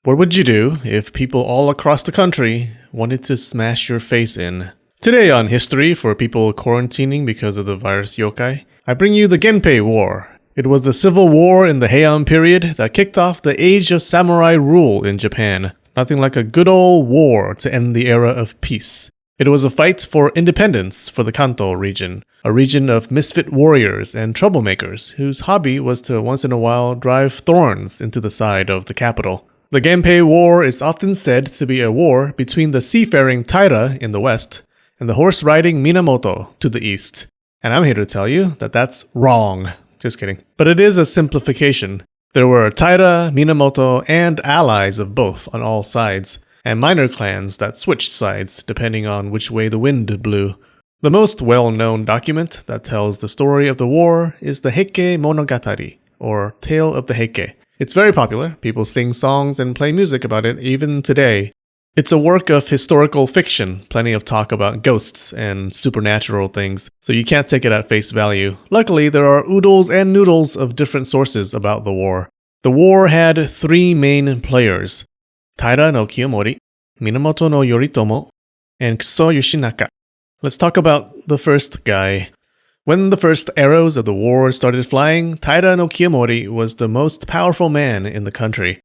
What would you do if people all across the country wanted to smash your face in? Today on History for people quarantining because of the virus yokai, I bring you the Genpei War. It was the civil war in the Heian period that kicked off the age of samurai rule in Japan. Nothing like a good old war to end the era of peace. It was a fight for independence for the Kanto region, a region of misfit warriors and troublemakers whose hobby was to once in a while drive thorns into the side of the capital. The Genpei War is often said to be a war between the seafaring Taira in the west and the horse-riding Minamoto to the east. And I'm here to tell you that that's wrong. Just kidding. But it is a simplification. There were Taira, Minamoto, and allies of both on all sides, and minor clans that switched sides depending on which way the wind blew. The most well-known document that tells the story of the war is the Heike Monogatari, or Tale of the Heike. It's very popular. People sing songs and play music about it even today. It's a work of historical fiction, plenty of talk about ghosts and supernatural things, so you can't take it at face value. Luckily, there are oodles and noodles of different sources about the war. The war had three main players: Taira no Kiyomori, Minamoto no Yoritomo, and Kuso Yoshinaka. Let's talk about the first guy. When the first arrows of the war started flying, Taira no Kiyomori was the most powerful man in the country.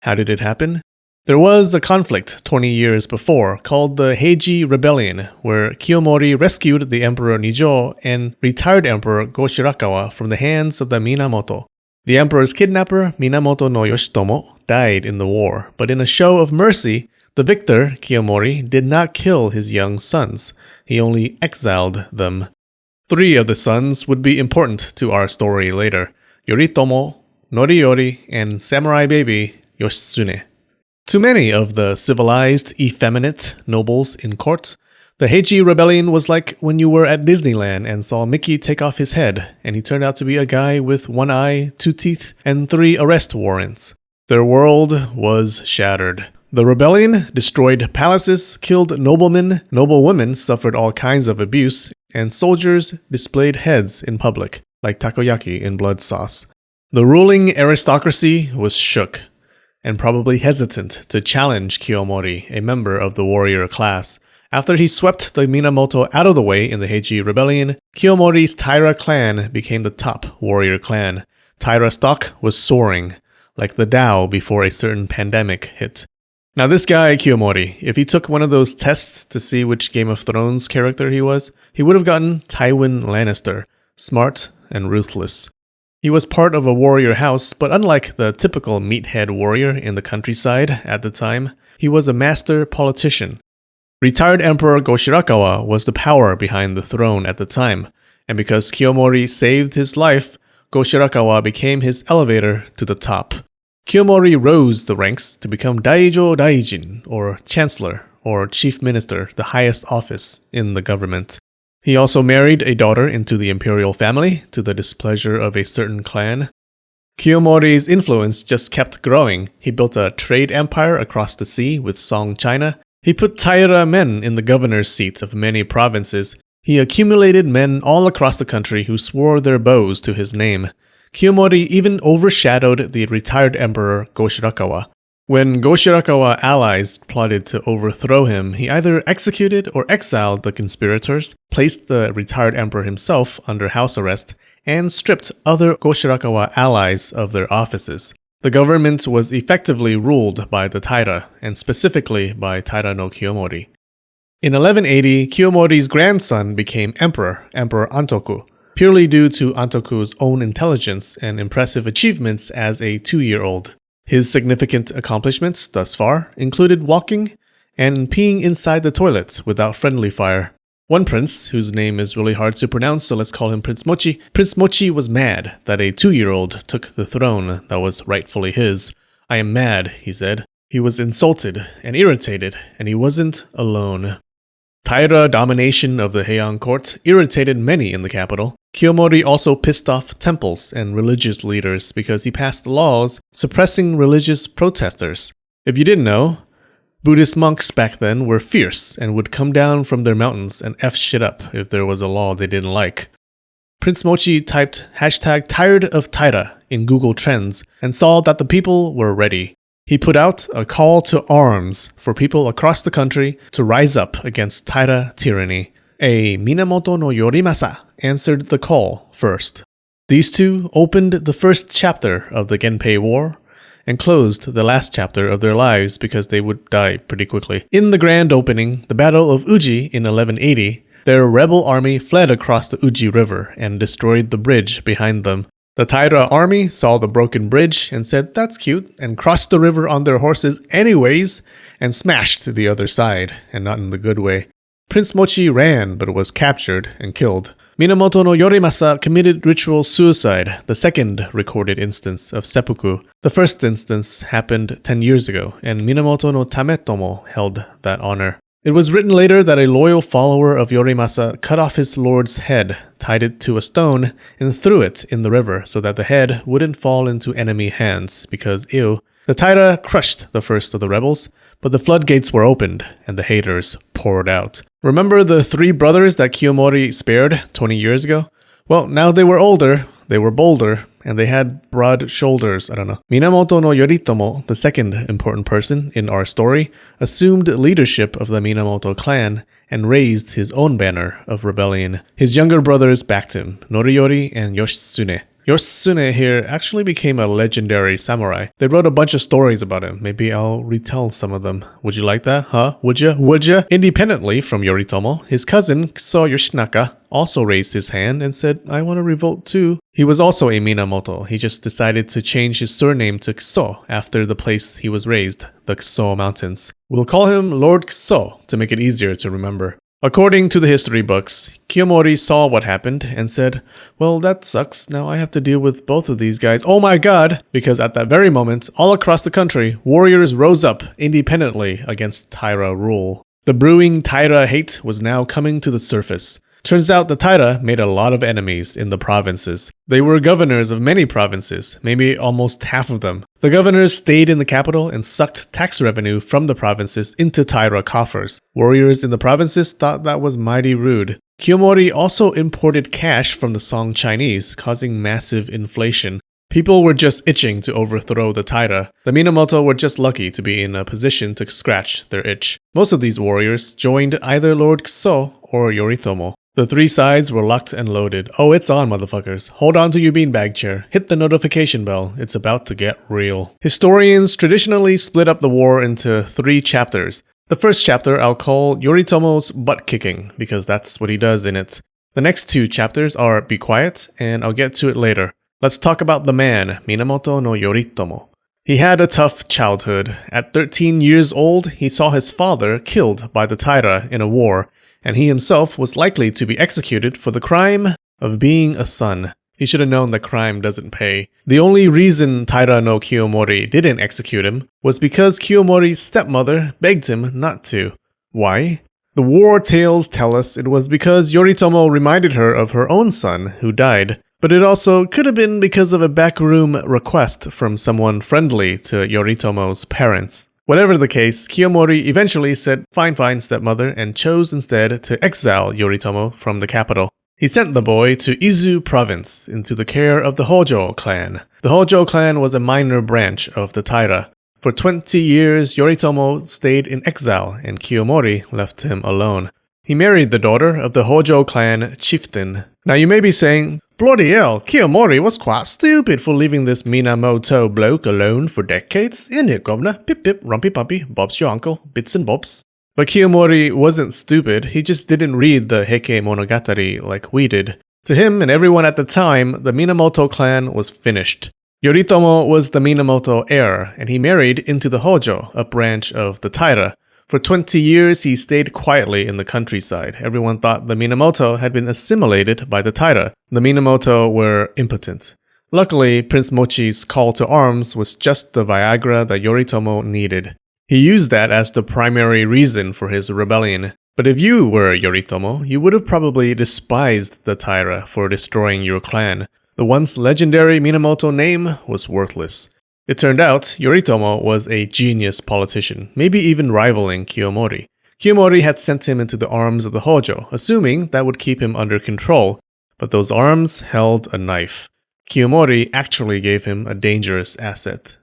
How did it happen? There was a conflict 20 years before called the Heiji Rebellion, where Kiyomori rescued the Emperor Nijo and retired Emperor Go-Shirakawa from the hands of the Minamoto. The emperor's kidnapper, Minamoto no Yoshitomo, died in the war, but in a show of mercy, the victor, Kiyomori, did not kill his young sons. He only exiled them. Three of the sons would be important to our story later: Yoritomo, Noriyori, and samurai baby Yoshitsune. To many of the civilized, effeminate nobles in court, the Heiji Rebellion was like when you were at Disneyland and saw Mickey take off his head, and he turned out to be a guy with one eye, two teeth, and 3 arrest warrants. Their world was shattered. The rebellion destroyed palaces, killed noblemen, noblewomen suffered all kinds of abuse, and soldiers displayed heads in public, like takoyaki in blood sauce. The ruling aristocracy was shook, and probably hesitant to challenge Kiyomori, a member of the warrior class. After he swept the Minamoto out of the way in the Heiji Rebellion, Kiyomori's Taira clan became the top warrior clan. Taira stock was soaring, like the Dow before a certain pandemic hit. Now this guy, Kiyomori, if he took one of those tests to see which Game of Thrones character he was, he would have gotten Tywin Lannister, smart and ruthless. He was part of a warrior house, but unlike the typical meathead warrior in the countryside at the time, he was a master politician. Retired Emperor Go-Shirakawa was the power behind the throne at the time, and because Kiyomori saved his life, Go-Shirakawa became his elevator to the top. Kiyomori rose the ranks to become Daijo Daijin, or Chancellor, or Chief Minister, the highest office in the government. He also married a daughter into the imperial family, to the displeasure of a certain clan. Kiyomori's influence just kept growing. He built a trade empire across the sea with Song China. He put Taira men in the governor's seats of many provinces. He accumulated men all across the country who swore their bows to his name. Kiyomori even overshadowed the retired emperor Go-Shirakawa. When Go-Shirakawa allies plotted to overthrow him, he either executed or exiled the conspirators, placed the retired emperor himself under house arrest, and stripped other Go-Shirakawa allies of their offices. The government was effectively ruled by the Taira, and specifically by Taira no Kiyomori. In 1180, Kiyomori's grandson became emperor, Emperor Antoku, purely due to Antoku's own intelligence and impressive achievements as a 2-year-old. His significant accomplishments thus far included walking and peeing inside the toilets without friendly fire. One prince, whose name is really hard to pronounce, so let's call him Prince Mochi. Prince Mochi was mad that a 2-year-old took the throne that was rightfully his. "I am mad," he said. He was insulted and irritated, and he wasn't alone. Taira domination of the Heian court irritated many in the capital. Kiyomori also pissed off temples and religious leaders because he passed laws suppressing religious protesters. If you didn't know, Buddhist monks back then were fierce and would come down from their mountains and F shit up if there was a law they didn't like. Prince Mochi typed #tired of Taira in Google Trends and saw that the people were ready. He put out a call to arms for people across the country to rise up against Taira tyranny. A Minamoto no Yorimasa answered the call first. These two opened the first chapter of the Genpei War and closed the last chapter of their lives because they would die pretty quickly. In the grand opening, the Battle of Uji in 1180, their rebel army fled across the Uji River and destroyed the bridge behind them. The Taira army saw the broken bridge and said, "That's cute," and crossed the river on their horses anyways and smashed the other side, and not in the good way. Prince Mochi ran but was captured and killed. Minamoto no Yorimasa committed ritual suicide, the second recorded instance of seppuku. The first instance happened 10 years ago, and Minamoto no Tametomo held that honor. It was written later that a loyal follower of Yorimasa cut off his lord's head, tied it to a stone, and threw it in the river so that the head wouldn't fall into enemy hands, because ew. The Taira crushed the first of the rebels, but the floodgates were opened, and the haters poured out. Remember the three brothers that Kiyomori spared 20 years ago? Well, now they were older, they were bolder, and they had broad shoulders. Minamoto no Yoritomo, the second important person in our story, assumed leadership of the Minamoto clan and raised his own banner of rebellion. His younger brothers backed him, Noriyori and Yoshitsune. Yoshitsune here actually became a legendary samurai. They wrote a bunch of stories about him. Maybe I'll retell some of them. Would you like that? Huh? Would ya? Independently from Yoritomo, his cousin, Kuso Yoshinaka, also raised his hand and said, "I want to revolt too." He was also a Minamoto. He just decided to change his surname to Kuso after the place he was raised, the Kuso Mountains. We'll call him Lord Kuso to make it easier to remember. According to the history books, Kiyomori saw what happened and said, "Well, that sucks. Now I have to deal with both of these guys. Oh my god!" Because at that very moment, all across the country, warriors rose up independently against Taira rule. The brewing Taira hate was now coming to the surface. Turns out the Taira made a lot of enemies in the provinces. They were governors of many provinces, maybe almost half of them. The governors stayed in the capital and sucked tax revenue from the provinces into Taira coffers. Warriors in the provinces thought that was mighty rude. Kiyomori also imported cash from the Song Chinese, causing massive inflation. People were just itching to overthrow the Taira. The Minamoto were just lucky to be in a position to scratch their itch. Most of these warriors joined either Lord Kuso or Yoritomo. The three sides were locked and loaded. Oh, it's on, motherfuckers. Hold on to your beanbag chair. Hit the notification bell. It's about to get real. Historians traditionally split up the war into 3 chapters. The first chapter I'll call Yoritomo's butt kicking, because that's what he does in it. The next 2 chapters are Be Quiet, and I'll get to it later. Let's talk about the man, Minamoto no Yoritomo. He had a tough childhood. At 13 years old, he saw his father killed by the Taira in a war, and he himself was likely to be executed for the crime of being a son. He should have known that crime doesn't pay. The only reason Taira no Kiyomori didn't execute him was because Kiyomori's stepmother begged him not to. Why? The war tales tell us it was because Yoritomo reminded her of her own son who died, but it also could have been because of a backroom request from someone friendly to Yoritomo's parents. Whatever the case, Kiyomori eventually said, fine, stepmother, and chose instead to exile Yoritomo from the capital. He sent the boy to Izu province into the care of the Hojo clan. The Hojo clan was a minor branch of the Taira. For 20 years, Yoritomo stayed in exile and Kiyomori left him alone. He married the daughter of the Hojo clan chieftain. Now you may be saying, bloody hell, Kiyomori was quite stupid for leaving this Minamoto bloke alone for decades. In it, governor. Pip pip, rumpy pumpy, Bob's your uncle, bits and bobs. But Kiyomori wasn't stupid, he just didn't read the Heike Monogatari like we did. To him and everyone at the time, the Minamoto clan was finished. Yoritomo was the Minamoto heir, and he married into the Hojo, a branch of the Taira. For 20 years, he stayed quietly in the countryside. Everyone thought the Minamoto had been assimilated by the Taira. The Minamoto were impotent. Luckily, Prince Mochi's call to arms was just the Viagra that Yoritomo needed. He used that as the primary reason for his rebellion. But if you were Yoritomo, you would have probably despised the Taira for destroying your clan. The once legendary Minamoto name was worthless. It turned out Yoritomo was a genius politician, maybe even rivaling Kiyomori. Kiyomori had sent him into the arms of the Hojo, assuming that would keep him under control, but those arms held a knife. Kiyomori actually gave him a dangerous asset.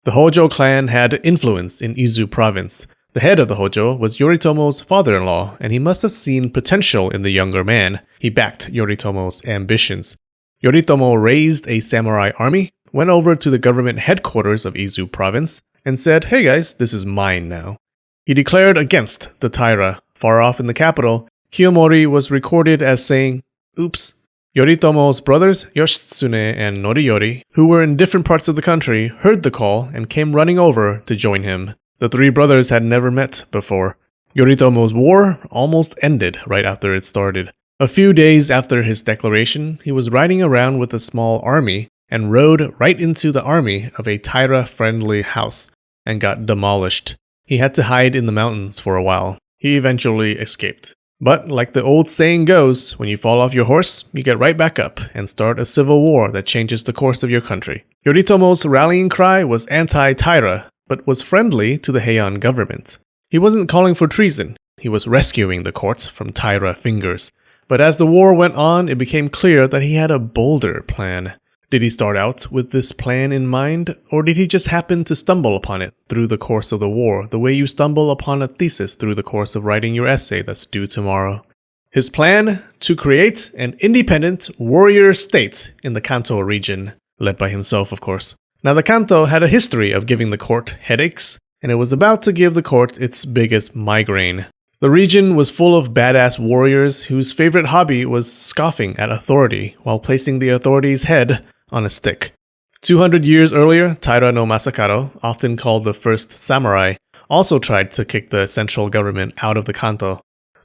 The Hojo clan had influence in Izu province. The head of the Hojo was Yoritomo's father-in-law, and he must have seen potential in the younger man. He backed Yoritomo's ambitions. Yoritomo raised a samurai army, went over to the government headquarters of Izu province, and said, "Hey guys, this is mine now." He declared against the Taira. Far off in the capital, Kiyomori was recorded as saying, "Oops." Yoritomo's brothers, Yoshitsune and Noriyori, who were in different parts of the country, heard the call and came running over to join him. The three brothers had never met before. Yoritomo's war almost ended right after it started. A few days after his declaration, he was riding around with a small army and rode right into the army of a Taira-friendly house and got demolished. He had to hide in the mountains for a while. He eventually escaped. But like the old saying goes, when you fall off your horse, you get right back up and start a civil war that changes the course of your country. Yoritomo's rallying cry was anti-Taira, but was friendly to the Heian government. He wasn't calling for treason. He was rescuing the courts from Taira fingers. But as the war went on, it became clear that he had a bolder plan. Did he start out with this plan in mind, or did he just happen to stumble upon it through the course of the war, the way you stumble upon a thesis through the course of writing your essay that's due tomorrow? His plan? To create an independent warrior state in the Kanto region, led by himself, of course. Now, the Kanto had a history of giving the court headaches, and it was about to give the court its biggest migraine. The region was full of badass warriors whose favorite hobby was scoffing at authority while placing the authority's head on a stick. 200 years earlier, Taira no Masakado, often called the first samurai, also tried to kick the central government out of the Kanto.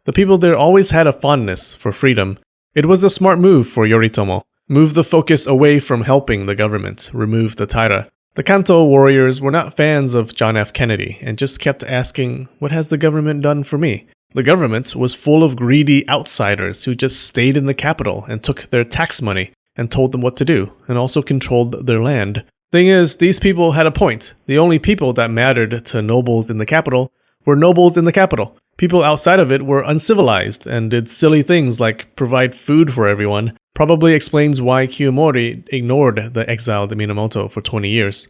The people there always had a fondness for freedom. It was a smart move for Yoritomo. Move the focus away from helping the government, remove the Taira. The Kanto warriors were not fans of John F. Kennedy and just kept asking, "What has the government done for me?" The government was full of greedy outsiders who just stayed in the capital and took their tax money and told them what to do, and also controlled their land. Thing is, these people had a point. The only people that mattered to nobles in the capital were nobles in the capital. People outside of it were uncivilized and did silly things like provide food for everyone. Probably explains why Kiyomori ignored the exiled Minamoto for 20 years.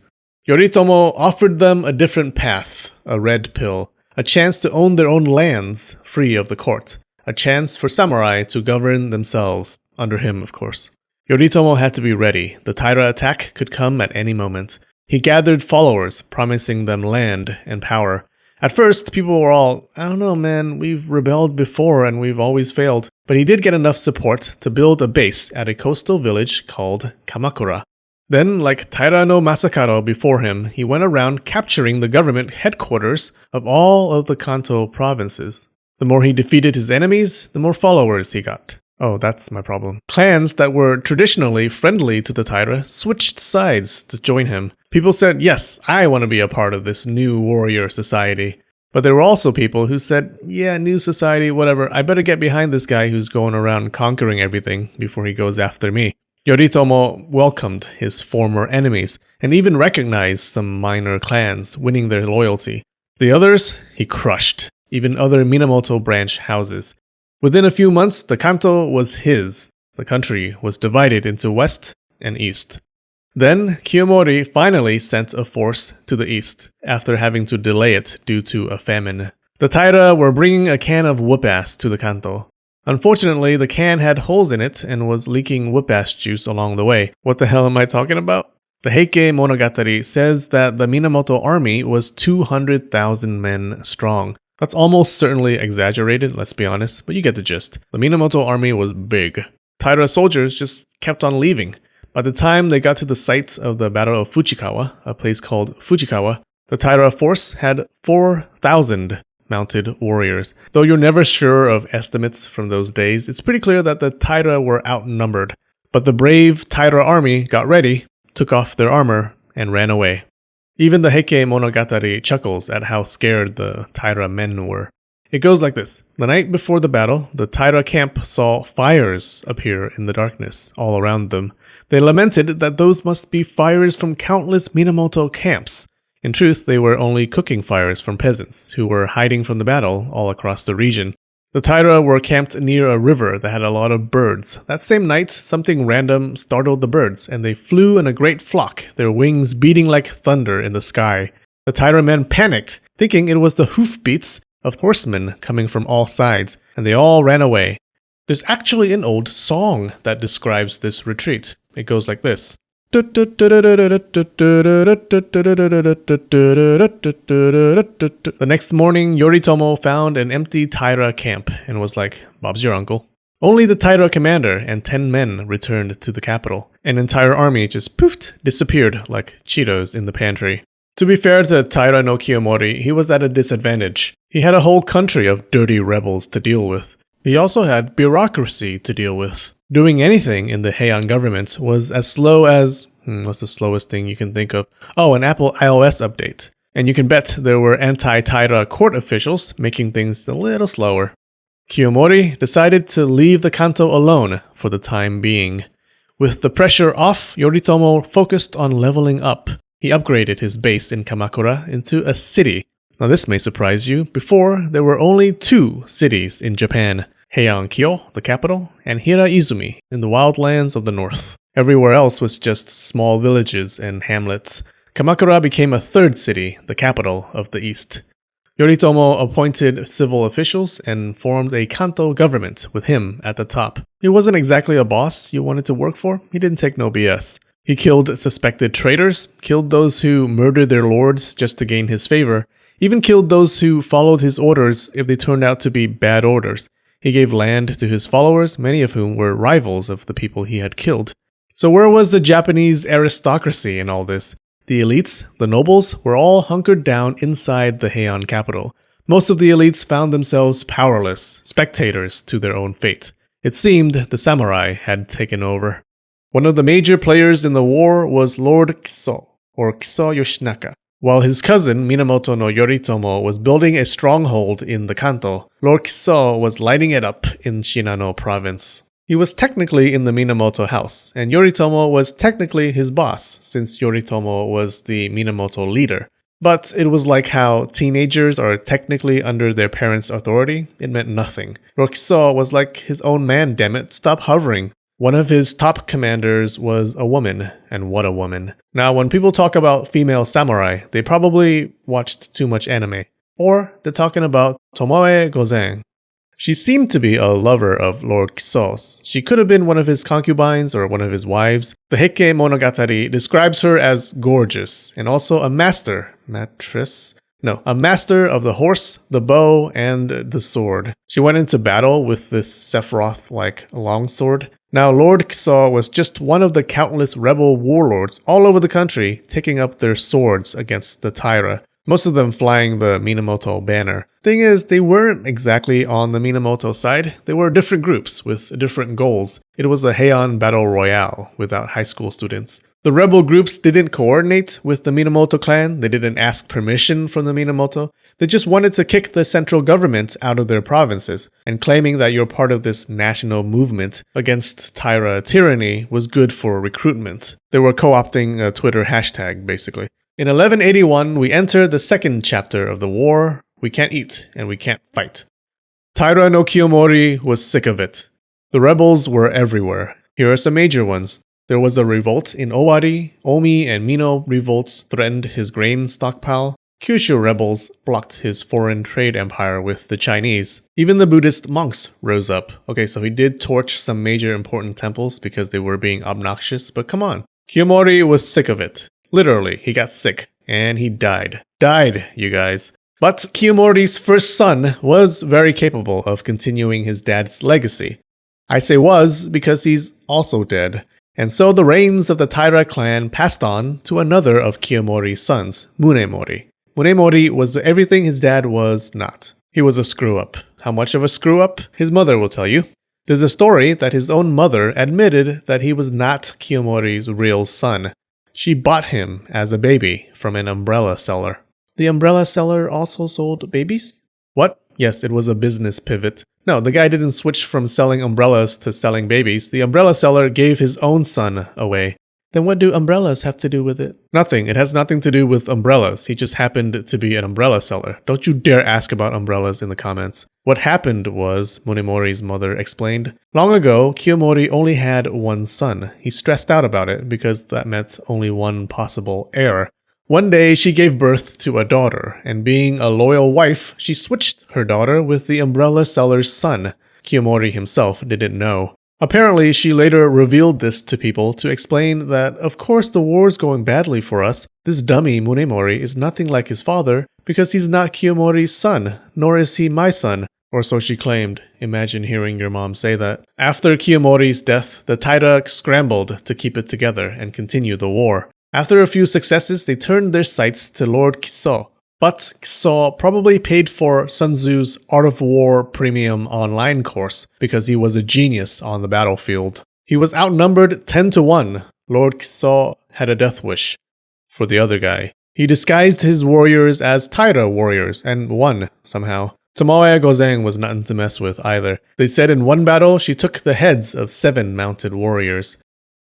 Yoritomo offered them a different path, a red pill, a chance to own their own lands, free of the court, a chance for samurai to govern themselves, under him of course. Yoritomo had to be ready. The Taira attack could come at any moment. He gathered followers, promising them land and power. At first, people were all, "I don't know, man, we've rebelled before and we've always failed." But he did get enough support to build a base at a coastal village called Kamakura. Then, like Taira no Masakado before him, he went around capturing the government headquarters of all of the Kanto provinces. The more he defeated his enemies, the more followers he got. Oh, that's my problem. Clans that were traditionally friendly to the Taira switched sides to join him. People said, "Yes, I want to be a part of this new warrior society." But there were also people who said, "Yeah, new society, whatever, I better get behind this guy who's going around conquering everything before he goes after me." Yoritomo welcomed his former enemies and even recognized some minor clans, winning their loyalty. The others, he crushed, even other Minamoto branch houses. Within a few months, the Kanto was his. The country was divided into west and east. Then, Kiyomori finally sent a force to the east, after having to delay it due to a famine. The Taira were bringing a can of whoop-ass to the Kanto. Unfortunately, the can had holes in it and was leaking whoop-ass juice along the way. What the hell am I talking about? The Heike Monogatari says that the Minamoto army was 200,000 men strong. That's almost certainly exaggerated, let's be honest, but you get the gist. The Minamoto army was big. Taira soldiers just kept on leaving. By the time they got to the site of the Battle of Fujikawa, a place called Fujikawa, the Taira force had 4,000 mounted warriors. Though you're never sure of estimates from those days, it's pretty clear that the Taira were outnumbered. But the brave Taira army got ready, took off their armor, and ran away. Even the Heike Monogatari chuckles at how scared the Taira men were. It goes like this. The night before the battle, the Taira camp saw fires appear in the darkness all around them. They lamented that those must be fires from countless Minamoto camps. In truth, they were only cooking fires from peasants who were hiding from the battle all across the region. The Taira were camped near a river that had a lot of birds. That same night, something random startled the birds, and they flew in a great flock, their wings beating like thunder in the sky. The Taira men panicked, thinking it was the hoofbeats of horsemen coming from all sides, and they all ran away. There's actually an old song that describes this retreat. It goes like this. The next morning, Yoritomo found an empty Taira camp and was like, "Bob's your uncle." Only the Taira commander and 10 men returned to the capital. An entire army just poofed, disappeared like Cheetos in the pantry. To be fair to Taira no Kiyomori, he was at a disadvantage. He had a whole country of dirty rebels to deal with. He also had bureaucracy to deal with. Doing anything in the Heian government was as slow as... what's the slowest thing you can think of? Oh, an Apple iOS update. And you can bet there were anti-Taira court officials making things a little slower. Kiyomori decided to leave the Kanto alone for the time being. With the pressure off, Yoritomo focused on leveling up. He upgraded his base in Kamakura into a city. Now this may surprise you. Before, there were only 2 cities in Japan. Heian-kyo, the capital, and Hira-Izumi in the wildlands of the north. Everywhere else was just small villages and hamlets. Kamakura became a 3rd city, the capital of the east. Yoritomo appointed civil officials and formed a Kanto government with him at the top. He wasn't exactly a boss you wanted to work for. He didn't take no BS. He killed suspected traitors, killed those who murdered their lords just to gain his favor, even killed those who followed his orders if they turned out to be bad orders. He gave land to his followers, many of whom were rivals of the people he had killed. So where was the Japanese aristocracy in all this? The elites, the nobles, were all hunkered down inside the Heian capital. Most of the elites found themselves powerless, spectators to their own fate. It seemed the samurai had taken over. One of the major players in the war was Lord Kiso, or Kiso Yoshinaka. While his cousin Minamoto no Yoritomo was building a stronghold in the Kanto, Lord Kiso was lighting it up in Shinano province. He was technically in the Minamoto house, and Yoritomo was technically his boss, since Yoritomo was the Minamoto leader. But it was like how teenagers are technically under their parents' authority. It meant nothing. Lord Kiso was like his own man, dammit. Stop hovering. One of his top commanders was a woman, and what a woman. Now, when people talk about female samurai, they probably watched too much anime. Or they're talking about Tomoe Gozen. She seemed to be a lover of Lord Kiso's. She could have been one of his concubines or one of his wives. The Heike Monogatari describes her as gorgeous, and also a master of the horse, the bow, and the sword. She went into battle with this Sephiroth-like longsword. Now, Lord Kiso was just one of the countless rebel warlords all over the country taking up their swords against the Taira, most of them flying the Minamoto banner. Thing is, they weren't exactly on the Minamoto side. They were different groups with different goals. It was a Heian battle royale without high school students. The rebel groups didn't coordinate with the Minamoto clan. They didn't ask permission from the Minamoto. They just wanted to kick the central government out of their provinces, and claiming that you're part of this national movement against Taira tyranny was good for recruitment. They were co-opting a Twitter hashtag, basically. In 1181, we enter the 2nd chapter of the war. We can't eat, and we can't fight. Taira no Kiyomori was sick of it. The rebels were everywhere. Here are some major ones. There was a revolt in Owari. Omi and Mino revolts threatened his grain stockpile. Kyushu rebels blocked his foreign trade empire with the Chinese. Even the Buddhist monks rose up. Okay, so he did torch some major important temples because they were being obnoxious, but come on. Kiyomori was sick of it. Literally, he got sick, and he died. Died, you guys. But Kiyomori's first son was very capable of continuing his dad's legacy. I say was because he's also dead. And so the reins of the Taira clan passed on to another of Kiyomori's sons, Munemori. Munemori was everything his dad was not. He was a screw-up. How much of a screw-up? His mother will tell you. There's a story that his own mother admitted that he was not Kiyomori's real son. She bought him as a baby from an umbrella seller. The umbrella seller also sold babies? What? Yes, it was a business pivot. No, the guy didn't switch from selling umbrellas to selling babies. The umbrella seller gave his own son away. Then what do umbrellas have to do with it? Nothing. It has nothing to do with umbrellas. He just happened to be an umbrella seller. Don't you dare ask about umbrellas in the comments. What happened was, Munemori's mother explained, long ago, Kiyomori only had one son. He stressed out about it because that meant only one possible heir. One day, she gave birth to a daughter, and being a loyal wife, she switched her daughter with the umbrella seller's son. Kiyomori himself didn't know. Apparently, she later revealed this to people to explain that, of course the war's going badly for us. This dummy Munemori is nothing like his father because he's not Kiyomori's son, nor is he my son. Or so she claimed. Imagine hearing your mom say that. After Kiyomori's death, the Taira scrambled to keep it together and continue the war. After a few successes, they turned their sights to Lord Kiso. But Kiso probably paid for Sun Tzu's Art of War Premium online course because he was a genius on the battlefield. He was outnumbered 10-1. Lord Kiso had a death wish for the other guy. He disguised his warriors as Taira warriors and won somehow. Tomoe Gozeng was nothing to mess with either. They said in one battle she took the heads of 7 mounted warriors.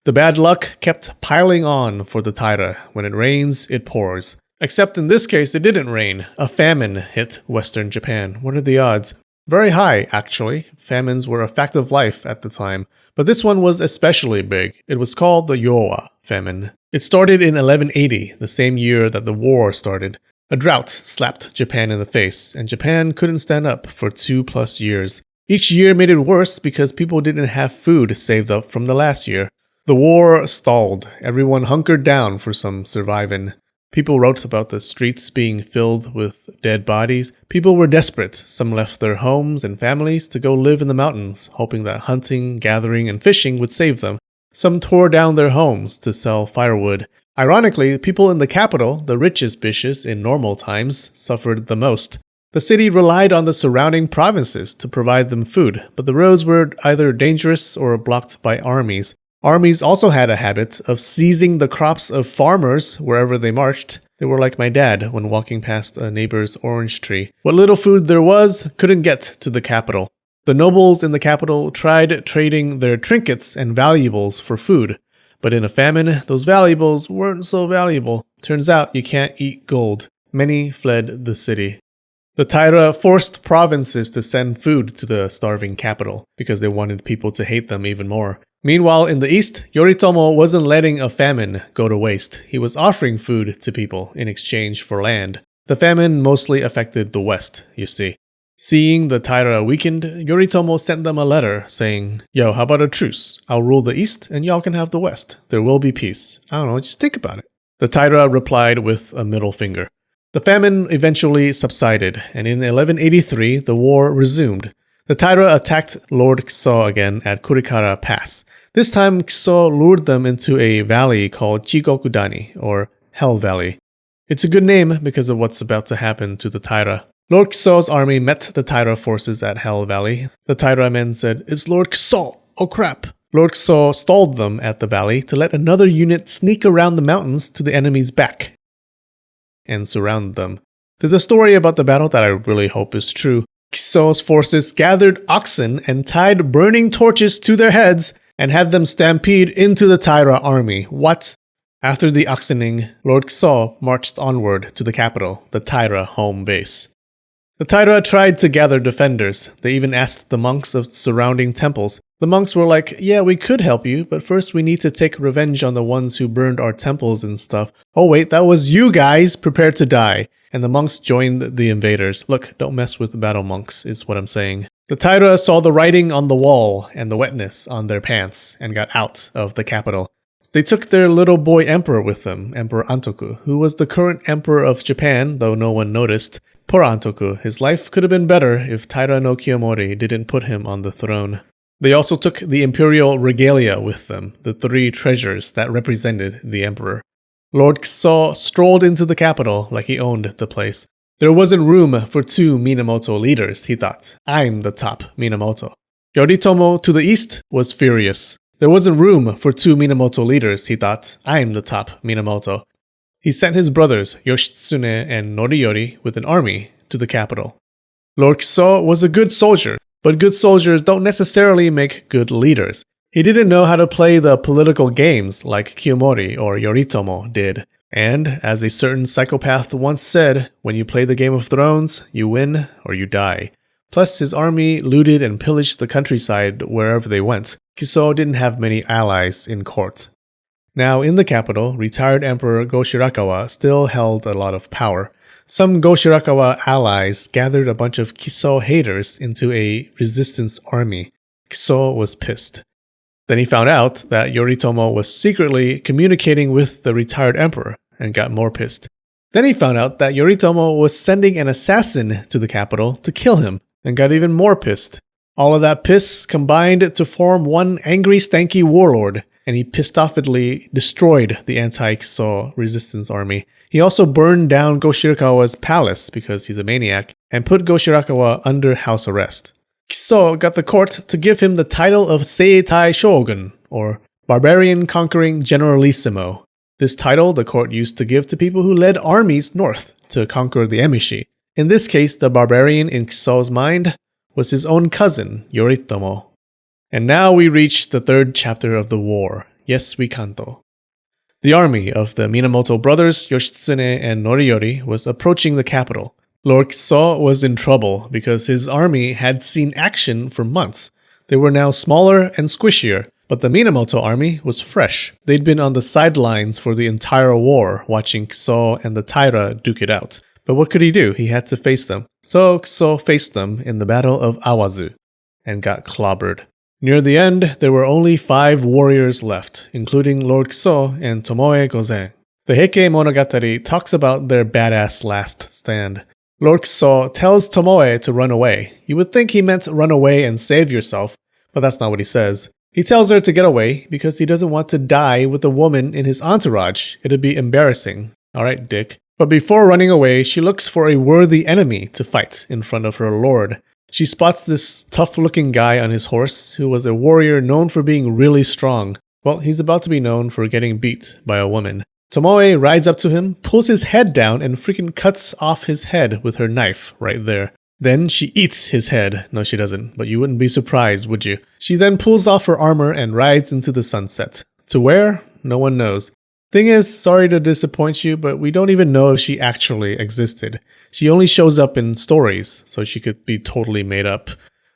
The bad luck kept piling on for the Taira. When it rains, it pours. Except in this case, it didn't rain. A famine hit Western Japan. What are the odds? Very high, actually. Famines were a fact of life at the time. But this one was especially big. It was called the Yowa famine. It started in 1180, the same year that the war started. A drought slapped Japan in the face, and Japan couldn't stand up for 2+ years. Each year made it worse because people didn't have food saved up from the last year. The war stalled. Everyone hunkered down for some surviving. People wrote about the streets being filled with dead bodies. People were desperate. Some left their homes and families to go live in the mountains, hoping that hunting, gathering, and fishing would save them. Some tore down their homes to sell firewood. Ironically, people in the capital, the richest bishes in normal times, suffered the most. The city relied on the surrounding provinces to provide them food, but the roads were either dangerous or blocked by armies. Armies also had a habit of seizing the crops of farmers wherever they marched. They were like my dad when walking past a neighbor's orange tree. What little food there was couldn't get to the capital. The nobles in the capital tried trading their trinkets and valuables for food. But in a famine, those valuables weren't so valuable. Turns out you can't eat gold. Many fled the city. The Taira forced provinces to send food to the starving capital because they wanted people to hate them even more. Meanwhile, in the east, Yoritomo wasn't letting a famine go to waste. He was offering food to people in exchange for land. The famine mostly affected the west, you see. Seeing the Taira weakened, Yoritomo sent them a letter saying, "Yo, how about a truce? I'll rule the east and y'all can have the west. There will be peace." I don't know, just think about it. The Taira replied with a middle finger. The famine eventually subsided, and in 1183, the war resumed. The Taira attacked Lord Kiso again at Kurikara Pass. This time, Kiso lured them into a valley called Chigokudani, or Hell Valley. It's a good name because of what's about to happen to the Taira. Lord Kiso's army met the Taira forces at Hell Valley. The Taira men said, "It's Lord Kiso! Oh crap!" Lord Kiso stalled them at the valley to let another unit sneak around the mountains to the enemy's back and surround them. There's a story about the battle that I really hope is true. Kiso's forces gathered oxen and tied burning torches to their heads and had them stampede into the Taira army. What? After the oxening, Lord Kiso marched onward to the capital, the Taira home base. The Taira tried to gather defenders. They even asked the monks of surrounding temples. The monks were like, "Yeah, we could help you, but first we need to take revenge on the ones who burned our temples and stuff." "Oh wait, that was you guys! Prepare to die." And the monks joined the invaders. Look, don't mess with the battle monks, is what I'm saying. The Taira saw the writing on the wall and the wetness on their pants and got out of the capital. They took their little boy emperor with them, Emperor Antoku, who was the current emperor of Japan, though no one noticed. Poor Antoku, his life could have been better if Taira no Kiyomori didn't put him on the throne. They also took the imperial regalia with them, the 3 treasures that represented the emperor. Lord Kiso strolled into the capital like he owned the place. There wasn't room for 2 Minamoto leaders, he thought. I'm the top Minamoto. Yoritomo to the east was furious. There wasn't room for 2 Minamoto leaders, he thought. I'm the top Minamoto. He sent his brothers, Yoshitsune and Noriyori, with an army to the capital. Lord Kiso was a good soldier, but good soldiers don't necessarily make good leaders. He didn't know how to play the political games like Kiyomori or Yoritomo did. And, as a certain psychopath once said, when you play the Game of Thrones, you win or you die. Plus, his army looted and pillaged the countryside wherever they went. Kiso didn't have many allies in court. Now, in the capital, retired Emperor Go-Shirakawa still held a lot of power. Some Go-Shirakawa allies gathered a bunch of Kiso haters into a resistance army. Kiso was pissed. Then he found out that Yoritomo was secretly communicating with the retired emperor and got more pissed. Then he found out that Yoritomo was sending an assassin to the capital to kill him and got even more pissed. All of that piss combined to form one angry, stanky warlord, and he pissed-offedly destroyed the anti-Kiso resistance army. He also burned down Go-Shirakawa's palace because he's a maniac and put Go-Shirakawa under house arrest. Kiso got the court to give him the title of Seitai Shogun, or Barbarian Conquering Generalissimo. This title the court used to give to people who led armies north to conquer the Emishi. In this case, the barbarian in Kiso's mind was his own cousin, Yoritomo. And now we reach the third chapter of the war. Yes, we kanto. The army of the Minamoto brothers, Yoshitsune and Noriyori, was approaching the capital. Lord Kiso was in trouble because his army had seen action for months. They were now smaller and squishier, but the Minamoto army was fresh. They'd been on the sidelines for the entire war, watching Kiso and the Taira duke it out. But what could he do? He had to face them. So Kiso faced them in the Battle of Awazu and got clobbered. Near the end, there were only 5 warriors left, including Lord Kiso and Tomoe Gozen. The Heike Monogatari talks about their badass last stand. Lord Kiso tells Tomoe to run away. You would think he meant run away and save yourself, but that's not what he says. He tells her to get away because he doesn't want to die with a woman in his entourage. It'd be embarrassing. Alright, dick. But before running away, she looks for a worthy enemy to fight in front of her lord. She spots this tough-looking guy on his horse who was a warrior known for being really strong. Well, he's about to be known for getting beat by a woman. Tomoe rides up to him, pulls his head down, and freaking cuts off his head with her knife right there. Then she eats his head. No, she doesn't, but you wouldn't be surprised, would you? She then pulls off her armor and rides into the sunset. To where? No one knows. Thing is, sorry to disappoint you, but we don't even know if she actually existed. She only shows up in stories, so she could be totally made up.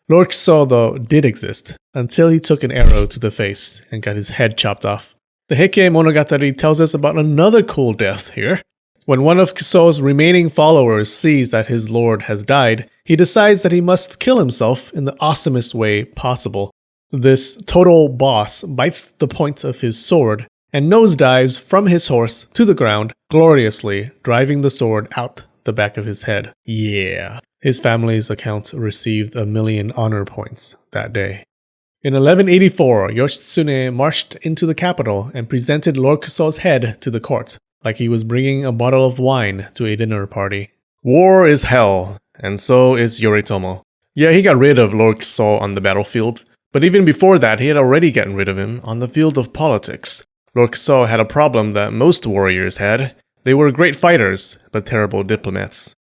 Lord Kiso, though, did exist, until he took an arrow to the face and got his head chopped off. The Heike Monogatari tells us about another cool death here. When one of Kiso's remaining followers sees that his lord has died, he decides that he must kill himself in the awesomest way possible. This total boss bites the point of his sword and nosedives from his horse to the ground, gloriously driving the sword out the back of his head. Yeah. His family's account received 1,000,000 honor points that day. In 1184, Yoshitsune marched into the capital and presented Lord Kiso's head to the court, like he was bringing a bottle of wine to a dinner party. War is hell, and so is Yoritomo. Yeah, he got rid of Lord Kiso on the battlefield, but even before that, he had already gotten rid of him on the field of politics. Lord Kiso had a problem that most warriors had. They were great fighters, but terrible diplomats.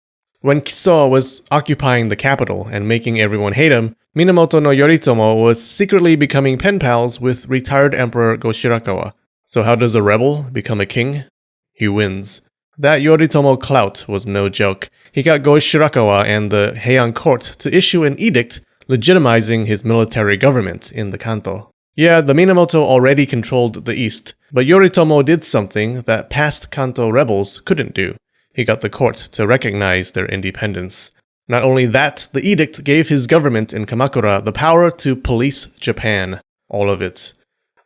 When Kiso was occupying the capital and making everyone hate him, Minamoto no Yoritomo was secretly becoming pen pals with retired Emperor Go-Shirakawa. So how does a rebel become a king? He wins. That Yoritomo clout was no joke. He got Go-Shirakawa and the Heian court to issue an edict legitimizing his military government in the Kanto. Yeah, the Minamoto already controlled the east, but Yoritomo did something that past Kanto rebels couldn't do. He got the court to recognize their independence. Not only that, the edict gave his government in Kamakura the power to police Japan. All of it.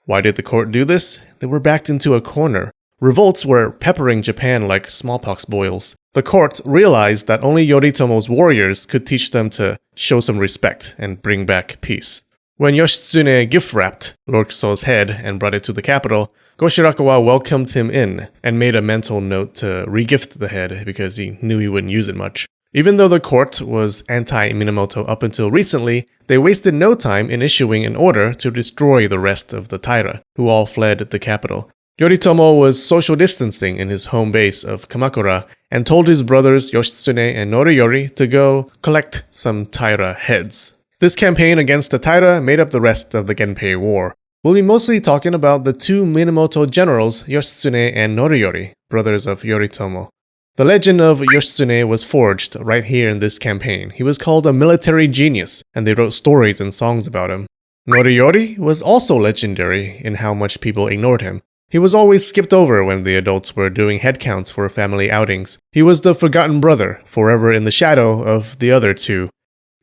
Why did the court do this? They were backed into a corner. Revolts were peppering Japan like smallpox boils. The court realized that only Yoritomo's warriors could teach them to show some respect and bring back peace. When Yoshitsune gift-wrapped Lord Kiso's head and brought it to the capital, Go-Shirakawa welcomed him in and made a mental note to regift the head because he knew he wouldn't use it much. Even though the court was anti-Minamoto up until recently, they wasted no time in issuing an order to destroy the rest of the Taira, who all fled the capital. Yoritomo was social distancing in his home base of Kamakura and told his brothers Yoshitsune and Noriyori to go collect some Taira heads. This campaign against the Taira made up the rest of the Genpei War. We'll be mostly talking about the two Minamoto generals, Yoshitsune and Noriyori, brothers of Yoritomo. The legend of Yoshitsune was forged right here in this campaign. He was called a military genius, and they wrote stories and songs about him. Noriyori was also legendary in how much people ignored him. He was always skipped over when the adults were doing headcounts for family outings. He was the forgotten brother, forever in the shadow of the other two.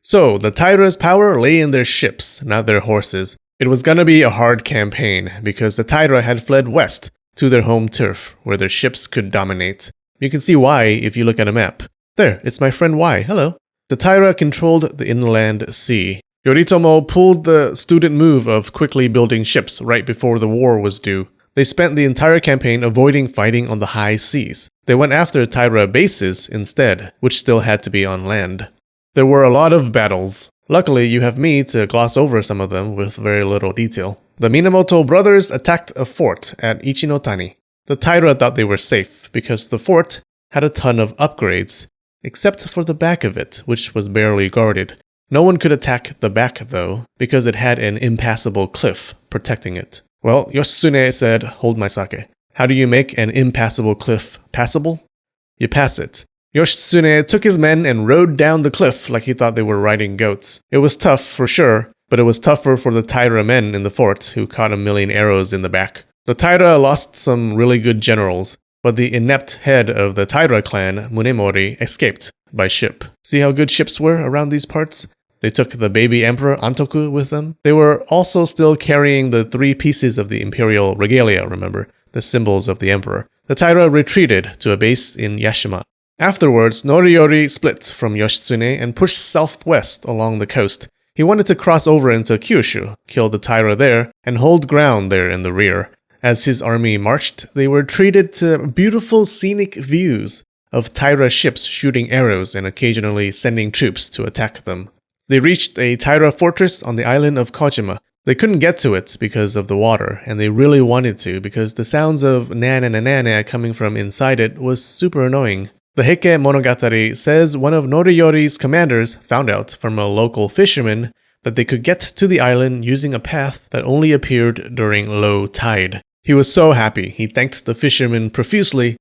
So, the Taira's power lay in their ships, not their horses. It was gonna be a hard campaign, because the Taira had fled west to their home turf, where their ships could dominate. You can see why if you look at a map. There, it's my friend Y, hello. The Taira controlled the inland sea. Yoritomo pulled the student move of quickly building ships right before the war was due. They spent the entire campaign avoiding fighting on the high seas. They went after Taira bases instead, which still had to be on land. There were a lot of battles. Luckily, you have me to gloss over some of them with very little detail. The Minamoto brothers attacked a fort at Ichinotani. The Taira thought they were safe because the fort had a ton of upgrades, except for the back of it, which was barely guarded. No one could attack the back though, because it had an impassable cliff protecting it. Well, Yoshitsune said, hold my sake. How do you make an impassable cliff passable? You pass it. Yoshitsune took his men and rode down the cliff like he thought they were riding goats. It was tough for sure, but it was tougher for the Taira men in the fort who caught a million arrows in the back. The Taira lost some really good generals, but the inept head of the Taira clan, Munemori, escaped by ship. See how good ships were around these parts? They took the baby emperor Antoku with them. They were also still carrying the 3 pieces of the imperial regalia, remember? The symbols of the emperor. The Taira retreated to a base in Yashima. Afterwards, Noriyori split from Yoshitsune and pushed southwest along the coast. He wanted to cross over into Kyushu, kill the Taira there, and hold ground there in the rear. As his army marched, they were treated to beautiful scenic views of Taira ships shooting arrows and occasionally sending troops to attack them. They reached a Taira fortress on the island of Kojima. They couldn't get to it because of the water, and they really wanted to because the sounds of na-na-na-na-na coming from inside it was super annoying. The Heike Monogatari says one of Noriyori's commanders found out from a local fisherman that they could get to the island using a path that only appeared during low tide. He was so happy, he thanked the fisherman profusely,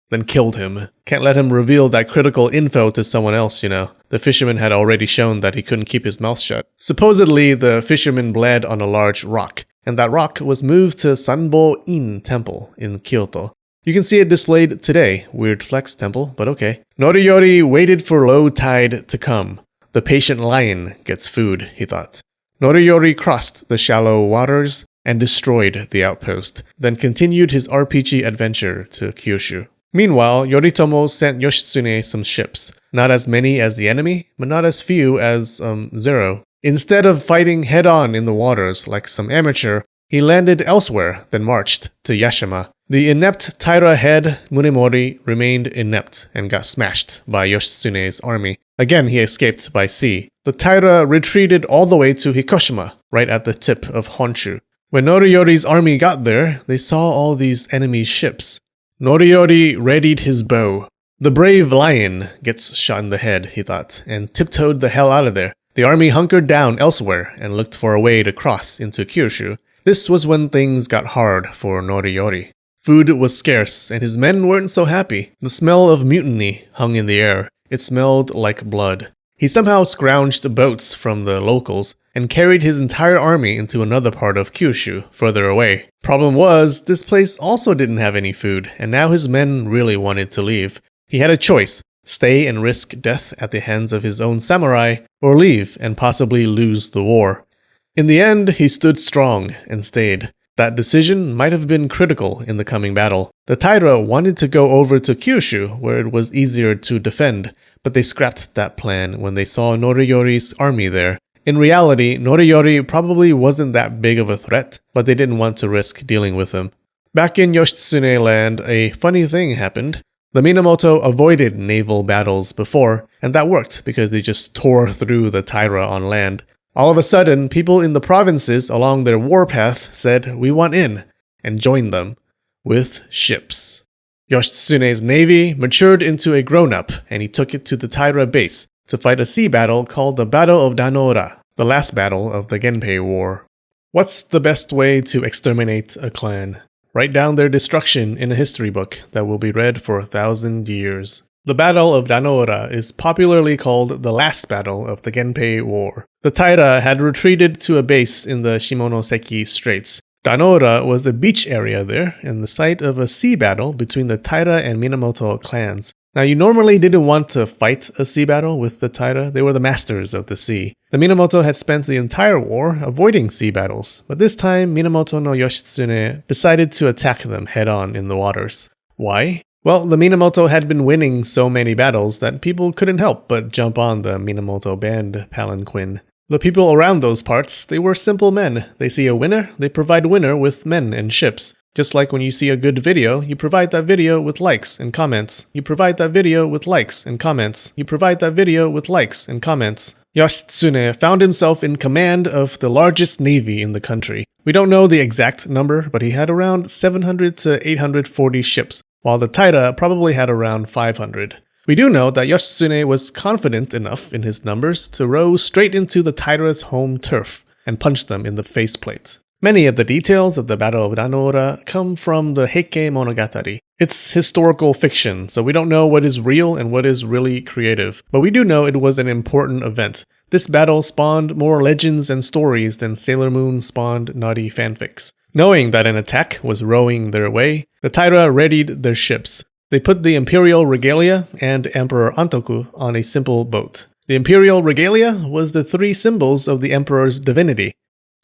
then killed him. Can't let him reveal that critical info to someone else, you know. The fisherman had already shown that he couldn't keep his mouth shut. Supposedly, the fisherman bled on a large rock, and that rock was moved to Sanbo-in Temple in Kyoto. You can see it displayed today. Weird flex temple, but okay. Noriyori waited for low tide to come. The patient lion gets food, he thought. Noriyori crossed the shallow waters and destroyed the outpost, then continued his RPG adventure to Kyushu. Meanwhile, Yoritomo sent Yoshitsune some ships. Not as many as the enemy, but not as few as, 0. Instead of fighting head-on in the waters like some amateur, he landed elsewhere, then marched to Yashima. The inept Taira head, Munemori, remained inept and got smashed by Yoshitsune's army. Again, he escaped by sea. The Taira retreated all the way to Hikoshima, right at the tip of Honshu. When Noriyori's army got there, they saw all these enemy ships. Noriyori readied his bow. The brave lion gets shot in the head, he thought, and tiptoed the hell out of there. The army hunkered down elsewhere and looked for a way to cross into Kyushu. This was when things got hard for Noriyori. Food was scarce, and his men weren't so happy. The smell of mutiny hung in the air. It smelled like blood. He somehow scrounged boats from the locals and carried his entire army into another part of Kyushu, further away. Problem was, this place also didn't have any food, and now his men really wanted to leave. He had a choice: stay and risk death at the hands of his own samurai, or leave and possibly lose the war. In the end, he stood strong and stayed. That decision might have been critical in the coming battle. The Taira wanted to go over to Kyushu, where it was easier to defend, but they scrapped that plan when they saw Noriyori's army there. In reality, Noriyori probably wasn't that big of a threat, but they didn't want to risk dealing with him. Back in Yoshitsune land, a funny thing happened. The Minamoto avoided naval battles before, and that worked because they just tore through the Taira on land. All of a sudden, people in the provinces along their warpath said, "We want in," and joined them with ships. Yoshitsune's navy matured into a grown-up, and he took it to the Taira base to fight a sea battle called the Battle of Danora, the last battle of the Genpei War. What's the best way to exterminate a clan? Write down their destruction in a history book that will be read for 1,000 years. The Battle of Danoura is popularly called the last battle of the Genpei War. The Taira had retreated to a base in the Shimonoseki Straits. Danoura was a beach area there and the site of a sea battle between the Taira and Minamoto clans. Now, you normally didn't want to fight a sea battle with the Taira. They were the masters of the sea. The Minamoto had spent the entire war avoiding sea battles, but this time Minamoto no Yoshitsune decided to attack them head-on in the waters. Why? Well, the Minamoto had been winning so many battles that people couldn't help but jump on the Minamoto band palanquin. The people around those parts, they were simple men. They see a winner, they provide winner with men and ships. Just like when you see a good video, you provide that video with likes and comments. You provide that video with likes and comments. You provide that video with likes and comments. Yoshitsune found himself in command of the largest navy in the country. We don't know the exact number, but he had around 700 to 840 ships, while the Taira probably had around 500. We do know that Yoshitsune was confident enough in his numbers to row straight into the Taira's home turf and punch them in the faceplate. Many of the details of the Battle of Danoura come from the Heike Monogatari. It's historical fiction, so we don't know what is real and what is really creative, but we do know it was an important event. This battle spawned more legends and stories than Sailor Moon spawned naughty fanfics. Knowing that an attack was rowing their way, the Taira readied their ships. They put the Imperial Regalia and Emperor Antoku on a simple boat. The Imperial Regalia was the three symbols of the Emperor's divinity.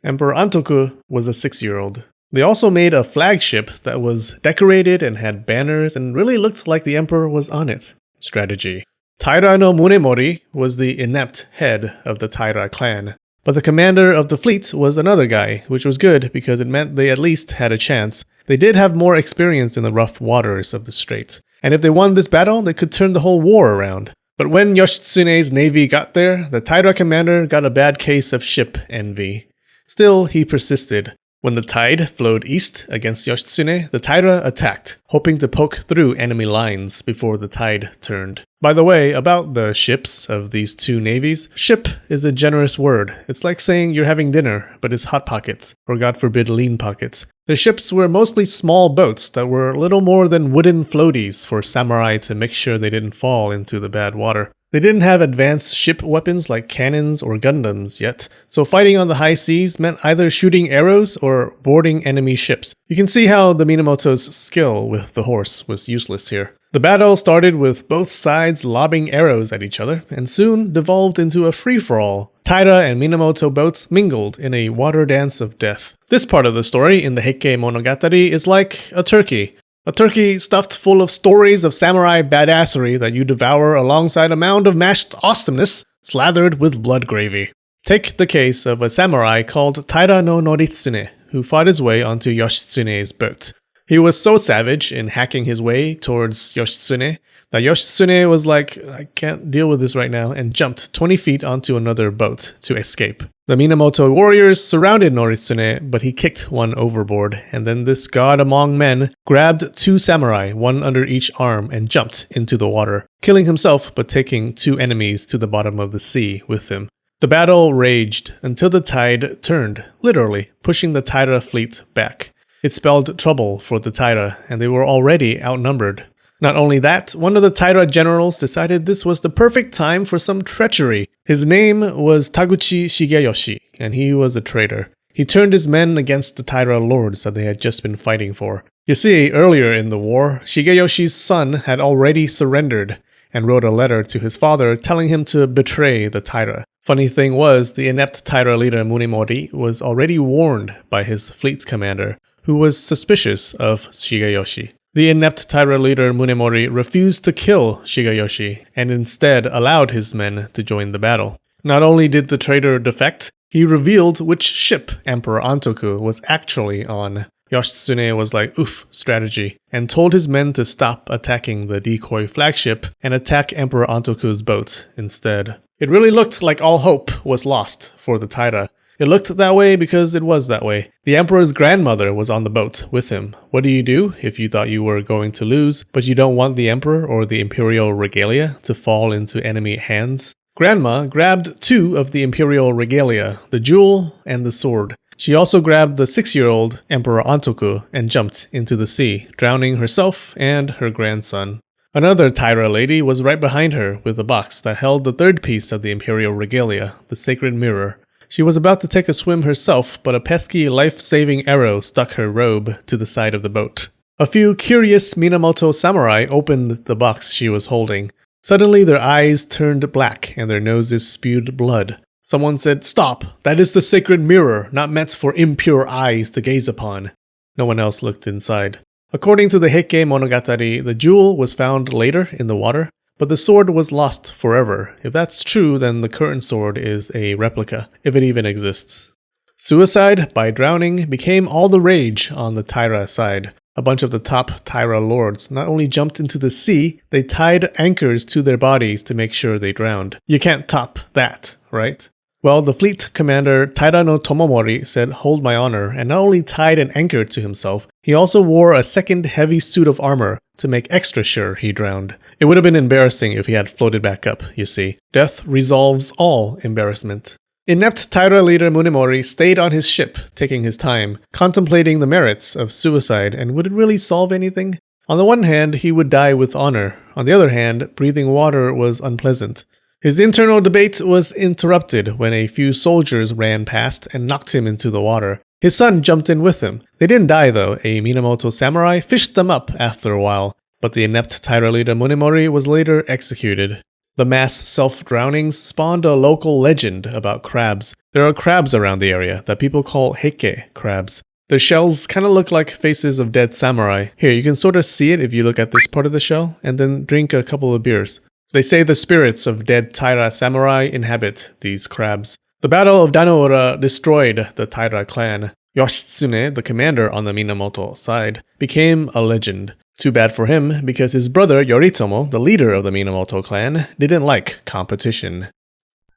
Emperor Antoku was a 6-year-old. They also made a flagship that was decorated and had banners and really looked like the Emperor was on it. Strategy. Taira no Munemori was the inept head of the Taira clan. But the commander of the fleet was another guy, which was good because it meant they at least had a chance. They did have more experience in the rough waters of the strait. And if they won this battle, they could turn the whole war around. But when Yoshitsune's navy got there, the Taira commander got a bad case of ship envy. Still, he persisted. When the tide flowed east against Yoshitsune, the Taira attacked, hoping to poke through enemy lines before the tide turned. By the way, about the ships of these two navies, ship is a generous word. It's like saying you're having dinner, but it's hot pockets, or God forbid lean pockets. The ships were mostly small boats that were little more than wooden floaties for samurai to make sure they didn't fall into the bad water. They didn't have advanced ship weapons like cannons or Gundams yet, so fighting on the high seas meant either shooting arrows or boarding enemy ships. You can see how the Minamoto's skill with the horse was useless here. The battle started with both sides lobbing arrows at each other, and soon devolved into a free-for-all. Taira and Minamoto boats mingled in a water dance of death. This part of the story in the Heike Monogatari is like a turkey. A turkey stuffed full of stories of samurai badassery that you devour alongside a mound of mashed awesomeness slathered with blood gravy. Take the case of a samurai called Taira no Noritsune, who fought his way onto Yoshitsune's boat. He was so savage in hacking his way towards Yoshitsune that Yoshitsune was like, I can't deal with this right now, and jumped 20 feet onto another boat to escape. The Minamoto warriors surrounded Noritsune, but he kicked one overboard, and then this god among men grabbed two samurai, one under each arm, and jumped into the water, killing himself but taking two enemies to the bottom of the sea with him. The battle raged until the tide turned, literally, pushing the Taira fleet back. It spelled trouble for the Taira, and they were already outnumbered. Not only that, one of the Taira generals decided this was the perfect time for some treachery. His name was Taguchi Shigeyoshi, and he was a traitor. He turned his men against the Taira lords that they had just been fighting for. You see, earlier in the war, Shigeyoshi's son had already surrendered, and wrote a letter to his father telling him to betray the Taira. Funny thing was, the inept Taira leader Munemori was already warned by his fleet's commander, who was suspicious of Shigeyoshi. The inept Taira leader Munemori refused to kill Shigeyoshi, and instead allowed his men to join the battle. Not only did the traitor defect, he revealed which ship Emperor Antoku was actually on. Yoshitsune was like, oof, strategy, and told his men to stop attacking the decoy flagship and attack Emperor Antoku's boat instead. It really looked like all hope was lost for the Taira. It looked that way because it was that way. The Emperor's grandmother was on the boat with him. What do you do if you thought you were going to lose, but you don't want the Emperor or the Imperial Regalia to fall into enemy hands? Grandma grabbed two of the Imperial Regalia, the jewel and the sword. She also grabbed the 6-year-old Emperor Antoku and jumped into the sea, drowning herself and her grandson. Another Taira lady was right behind her with a box that held the third piece of the imperial regalia, the sacred mirror. She was about to take a swim herself, but a pesky life-saving arrow stuck her robe to the side of the boat. A few curious Minamoto samurai opened the box she was holding. Suddenly their eyes turned black and their noses spewed blood. Someone said, "Stop! That is the sacred mirror, not meant for impure eyes to gaze upon." No one else looked inside. According to the Heike Monogatari, the jewel was found later in the water, but the sword was lost forever. If that's true, then the current sword is a replica, if it even exists. Suicide by drowning became all the rage on the Taira side. A bunch of the top Taira lords not only jumped into the sea, they tied anchors to their bodies to make sure they drowned. You can't top that, right? Well, the fleet commander Taira no Tomomori said, "Hold my honor," and not only tied an anchor to himself, he also wore a second heavy suit of armor to make extra sure he drowned. It would have been embarrassing if he had floated back up, you see. Death resolves all embarrassment. Inept Taira leader Munemori stayed on his ship, taking his time, contemplating the merits of suicide, and would it really solve anything? On the one hand, he would die with honor. On the other hand, breathing water was unpleasant. His internal debate was interrupted when a few soldiers ran past and knocked him into the water. His son jumped in with him. They didn't die though. A Minamoto samurai fished them up after a while, but the inept Taira leader Munemori was later executed. The mass self-drownings spawned a local legend about crabs. There are crabs around the area that people call heike crabs. Their shells kind of look like faces of dead samurai. Here, you can sort of see it if you look at this part of the shell, and then drink a couple of beers. They say the spirits of dead Taira samurai inhabit these crabs. The Battle of Danoura destroyed the Taira clan. Yoshitsune, the commander on the Minamoto side, became a legend. Too bad for him, because his brother Yoritomo, the leader of the Minamoto clan, didn't like competition.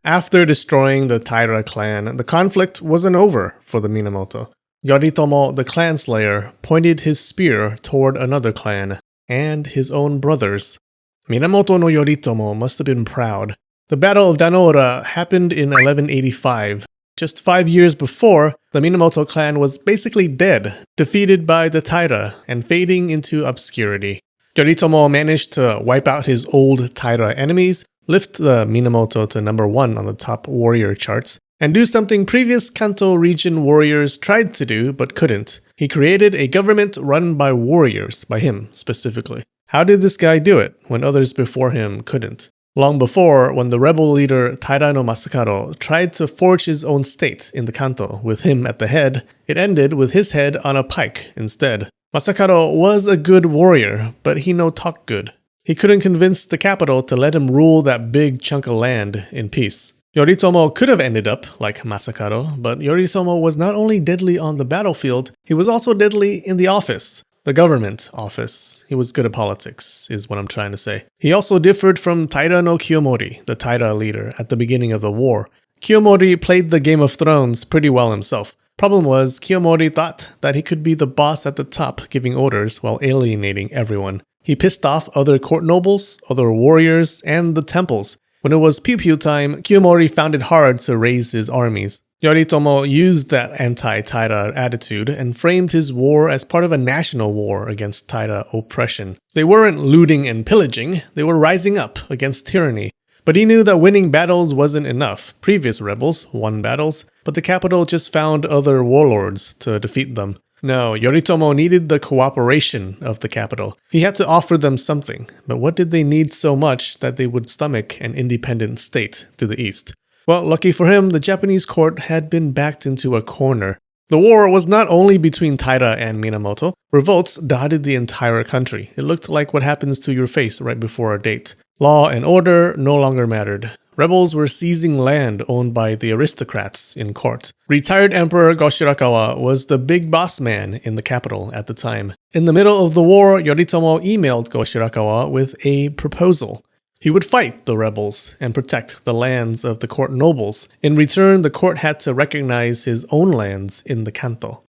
After destroying the Taira clan, the conflict wasn't over for the Minamoto. Yoritomo, the clan slayer, pointed his spear toward another clan, and his own brothers. Minamoto no Yoritomo must have been proud. The Battle of Danoura happened in 1185. Just 5 years before, the Minamoto clan was basically dead, defeated by the Taira, and fading into obscurity. Yoritomo managed to wipe out his old Taira enemies, lift the Minamoto to number 1 on the top warrior charts, and do something previous Kanto region warriors tried to do but couldn't. He created a government run by warriors, by him specifically. How did this guy do it when others before him couldn't? Long before, when the rebel leader Taira no Masakado tried to forge his own state in the Kanto with him at the head, it ended with his head on a pike instead. Masakado was a good warrior, but he no talk good. He couldn't convince the capital to let him rule that big chunk of land in peace. Yoritomo could have ended up like Masakado, but Yoritomo was not only deadly on the battlefield, he was also deadly in the office. The government office. He was good at politics, is what I'm trying to say. He also differed from Taira no Kiyomori, the Taira leader, at the beginning of the war. Kiyomori played the Game of Thrones pretty well himself. Problem was, Kiyomori thought that he could be the boss at the top, giving orders while alienating everyone. He pissed off other court nobles, other warriors, and the temples. When it was pew-pew time, Kiyomori found it hard to raise his armies. Yoritomo used that anti-Taira attitude and framed his war as part of a national war against Taira oppression. They weren't looting and pillaging, they were rising up against tyranny. But he knew that winning battles wasn't enough. Previous rebels won battles, but the capital just found other warlords to defeat them. No, Yoritomo needed the cooperation of the capital. He had to offer them something, but what did they need so much that they would stomach an independent state to the east? Well, lucky for him, the Japanese court had been backed into a corner. The war was not only between Taira and Minamoto. Revolts dotted the entire country. It looked like what happens to your face right before a date. Law and order no longer mattered. Rebels were seizing land owned by the aristocrats in court. Retired Emperor Go-Shirakawa was the big boss man in the capital at the time. In the middle of the war, Yoritomo emailed Go-Shirakawa with a proposal. He would fight the rebels and protect the lands of the court nobles. In return, the court had to recognize his own lands in the Kanto.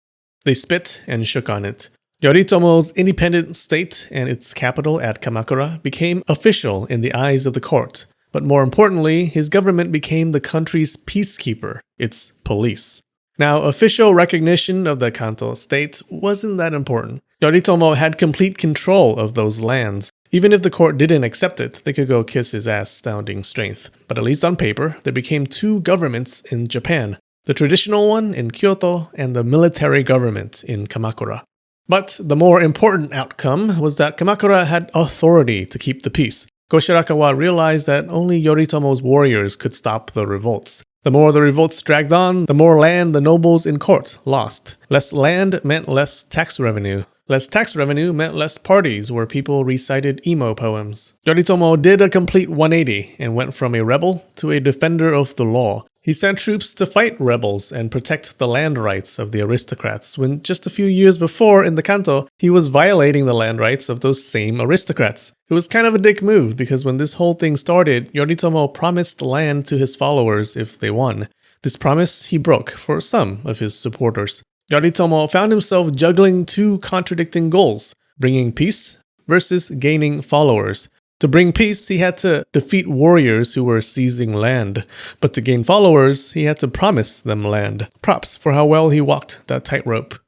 They spit and shook on it. Yoritomo's independent state and its capital at Kamakura became official in the eyes of the court. But more importantly, his government became the country's peacekeeper, its police. Now, official recognition of the Kanto state wasn't that important. Yoritomo had complete control of those lands. Even if the court didn't accept it, they could go kiss his ass-sounding strength. But at least on paper, there became two governments in Japan. The traditional one in Kyoto and the military government in Kamakura. But the more important outcome was that Kamakura had authority to keep the peace. Go-Shirakawa realized that only Yoritomo's warriors could stop the revolts. The more the revolts dragged on, the more land the nobles in court lost. Less land meant less tax revenue. Less tax revenue meant less parties where people recited emo poems. Yoritomo did a complete 180 and went from a rebel to a defender of the law. He sent troops to fight rebels and protect the land rights of the aristocrats, when just a few years before in the Kanto, he was violating the land rights of those same aristocrats. It was kind of a dick move because when this whole thing started, Yoritomo promised land to his followers if they won. This promise he broke for some of his supporters. Yoritomo found himself juggling two contradicting goals, bringing peace versus gaining followers. To bring peace, he had to defeat warriors who were seizing land. But to gain followers, he had to promise them land. Props for how well he walked that tightrope.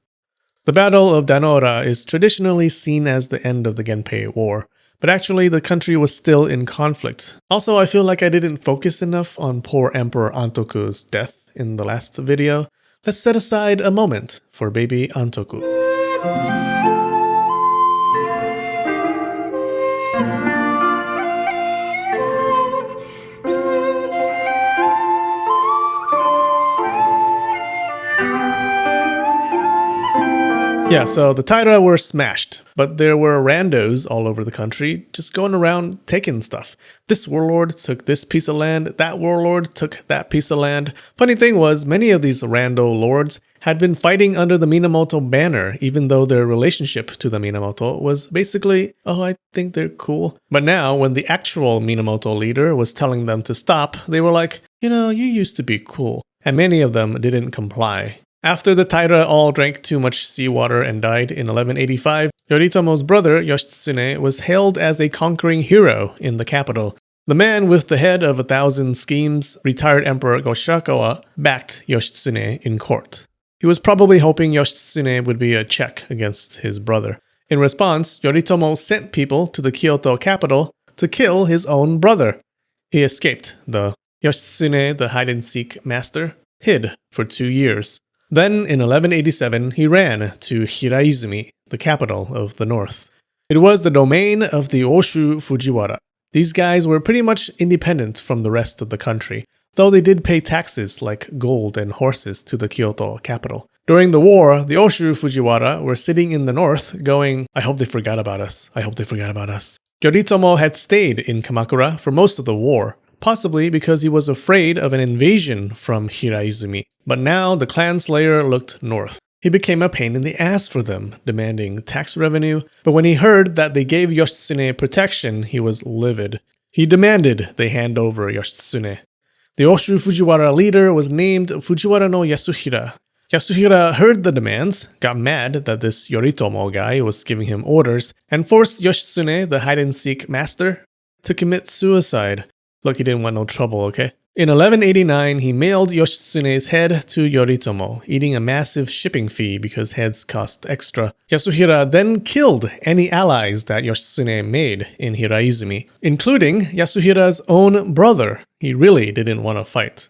The Battle of Danora is traditionally seen as the end of the Genpei War. But actually, the country was still in conflict. Also, I feel like I didn't focus enough on poor Emperor Antoku's death in the last video. Let's set aside a moment for baby Antoku. Yeah, so the Taira were smashed, but there were randos all over the country just going around taking stuff. This warlord took this piece of land, that warlord took that piece of land. Funny thing was, many of these rando lords had been fighting under the Minamoto banner, even though their relationship to the Minamoto was basically, oh, I think they're cool. But now, when the actual Minamoto leader was telling them to stop, they were like, you know, you used to be cool. And many of them didn't comply. After the Taira all drank too much seawater and died in 1185, Yoritomo's brother Yoshitsune was hailed as a conquering hero in the capital. The man with the head of 1,000 schemes, retired Emperor Go-Shirakawa, backed Yoshitsune in court. He was probably hoping Yoshitsune would be a check against his brother. In response, Yoritomo sent people to the Kyoto capital to kill his own brother. He escaped, though. Yoshitsune, the hide-and-seek master, hid for 2 years. Then, in 1187, he ran to Hiraizumi, the capital of the north. It was the domain of the Oshu Fujiwara. These guys were pretty much independent from the rest of the country, though they did pay taxes like gold and horses to the Kyoto capital. During the war, the Oshu Fujiwara were sitting in the north going, I hope they forgot about us. I hope they forgot about us. Yoritomo had stayed in Kamakura for most of the war, possibly because he was afraid of an invasion from Hiraizumi. But now the clan slayer looked north. He became a pain in the ass for them, demanding tax revenue, but when he heard that they gave Yoshitsune protection, he was livid. He demanded they hand over Yoshitsune. The Oshu Fujiwara leader was named Fujiwara no Yasuhira. Yasuhira heard the demands, got mad that this Yoritomo guy was giving him orders, and forced Yoshitsune, the hide-and-seek master, to commit suicide. Look, he didn't want no trouble, okay? In 1189, he mailed Yoshitsune's head to Yoritomo, eating a massive shipping fee because heads cost extra. Yasuhira then killed any allies that Yoshitsune made in Hiraizumi, including Yasuhira's own brother. He really didn't want to fight.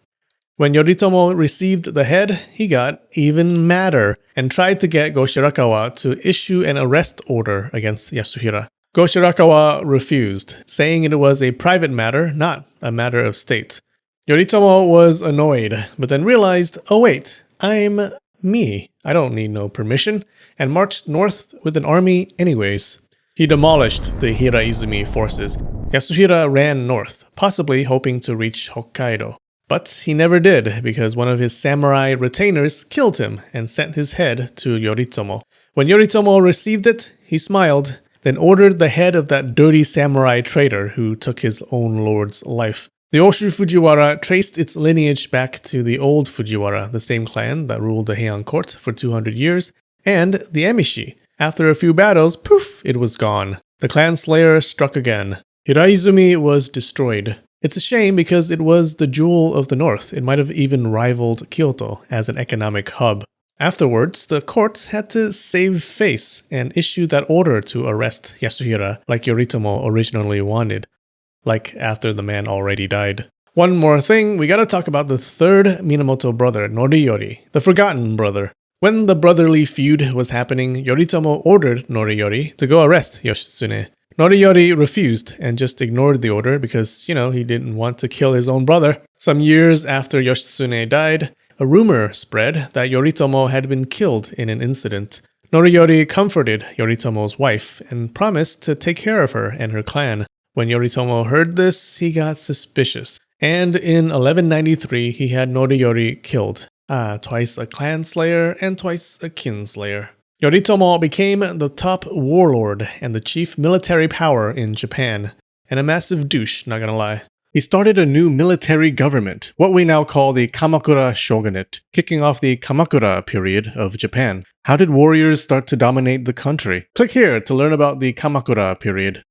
When Yoritomo received the head, he got even madder and tried to get Go-Shirakawa to issue an arrest order against Yasuhira. Go-Shirakawa refused, saying it was a private matter, not a matter of state. Yoritomo was annoyed, but then realized, oh wait, I'm me. I don't need no permission, and marched north with an army anyways. He demolished the Hiraizumi forces. Yasuhira ran north, possibly hoping to reach Hokkaido. But he never did, because one of his samurai retainers killed him and sent his head to Yoritomo. When Yoritomo received it, he smiled, then ordered the head of that dirty samurai traitor who took his own lord's life. The Oshu Fujiwara traced its lineage back to the old Fujiwara, the same clan that ruled the Heian court for 200 years, and the Emishi. After a few battles, poof, it was gone. The clan slayer struck again. Hiraizumi was destroyed. It's a shame because it was the jewel of the north. It might have even rivaled Kyoto as an economic hub. Afterwards, the court had to save face and issue that order to arrest Yasuhira like Yoritomo originally wanted, like after the man already died. One more thing, we gotta talk about the third Minamoto brother, Noriyori, the forgotten brother. When the brotherly feud was happening, Yoritomo ordered Noriyori to go arrest Yoshitsune. Noriyori refused and just ignored the order because, he didn't want to kill his own brother. Some years after Yoshitsune died, a rumor spread that Yoritomo had been killed in an incident. Noriyori comforted Yoritomo's wife and promised to take care of her and her clan. When Yoritomo heard this, he got suspicious. And in 1193, he had Noriyori killed. Twice a clan slayer and twice a kin slayer. Yoritomo became the top warlord and the chief military power in Japan. And a massive douche, not gonna lie. He started a new military government, what we now call the Kamakura Shogunate, kicking off the Kamakura period of Japan. How did warriors start to dominate the country? Click here to learn about the Kamakura period.